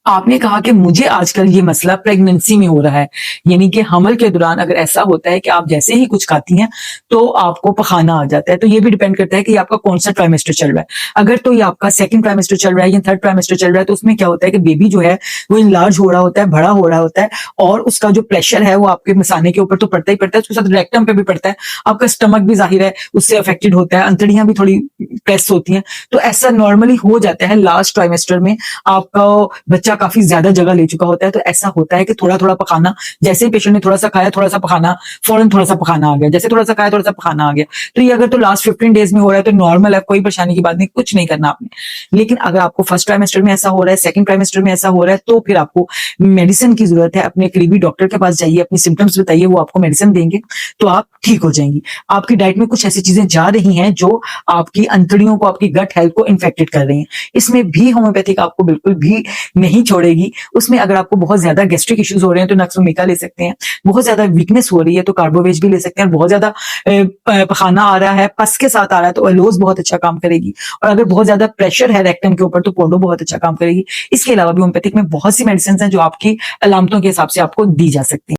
आपने कहा कि मुझे आजकल ये मसला प्रेगनेंसी में हो रहा है, यानी कि हमल के दौरान अगर ऐसा होता है कि आप जैसे ही कुछ खाती हैं, तो आपको पखाना आ जाता है। तो ये भी डिपेंड करता है कि आपका कौन-सा ट्राइमेस्टर चल रहा है। अगर तो ये आपका सेकंड ट्राइमेस्टर चल रहा है या थर्ड ट्राइमेस्टर चल रहा है, तो उसमें क्या होता है कि बेबी जो है, वो एनलार्ज हो रहा होता है, बड़ा हो रहा होता है और उसका जो प्रेशर है, वो आपके मसाने के ऊपर तो पड़ता ही पड़ता है, उसके साथ रेक्टम पे भी पड़ता है। आपका स्टमक भी ज़ाहिर है, उससे अफेक्टेड होता है, अंतड़ियाँ भी थोड़ी प्रेस होती हैं। तो ऐसा नॉर्मली हो जाता है लास्ट ट्राइमेस्टर में, आपका बच्चा काफ़ी ज़्यादा जगह ले चुका होता है, तो ऐसा होता है कि थोड़ा-थोड़ा पखाना, जैसे ही पेशेंट ने थोड़ा-सा खाया, थोड़ा-सा पखाना, फ़ौरन थोड़ा-सा पखाना आ गया, जैसे थोड़ा-सा खाया, थोड़ा-सा पखाना आ गया। तो ये अगर तो लास्ट 15 डेज़ में हो रहा है, तो नॉर्मल है, कोई परेशानी की बात नहीं, कुछ नहीं करना आपने। लेकिन अगर आपको फर्स्ट ट्राइमेस्टर में ऐसा हो रहा है, सेकंड ट्राइमेस्टर में ऐसा हो रहा है, तो फिर आपको मेडिसिन की ज़रूरत है। अपने करीबी डॉक्टर के पास जाइए, अपनी सिम्पटम्स बताइए, वो आपको मेडिसिन देंगे, तो आप ठीक हो जाएँगी। आपकी डाइट में कुछ ऐसी चीज़ें जा रही हैं, जो आपकी अंतड़ियों को, आपकी गट हेल्थ को इन्फेक्टेड कर रही हैं। इसमें भी होम्योपैथिक आपको बिल्कुल भी नहीं छोड़ेगी। उसमें अगर आपको बहुत ज़्यादा गैस्ट्रिक इश्यूज़ हो रहे हैं, तो नक्स-वमिका ले सकते हैं। बहुत ज़्यादा वीकनेस हो रही है, तो कार्बोवेज भी ले सकते हैं। बहुत ज़्यादा पखाना आ रहा है, पस के साथ आ रहा है, तो एलोज़ बहुत अच्छा काम करेगी। और अगर बहुत ज़्यादा प्रेशर है रेक्टम के ऊपर, तो पोडो बहुत अच्छा काम करेगी। इसके अलावा भी होम्योपैथिक में बहुत सी मेडिसिन्स हैं, जो आपकी अलामतों के हिसाब से आपको दी जा सकती हैं।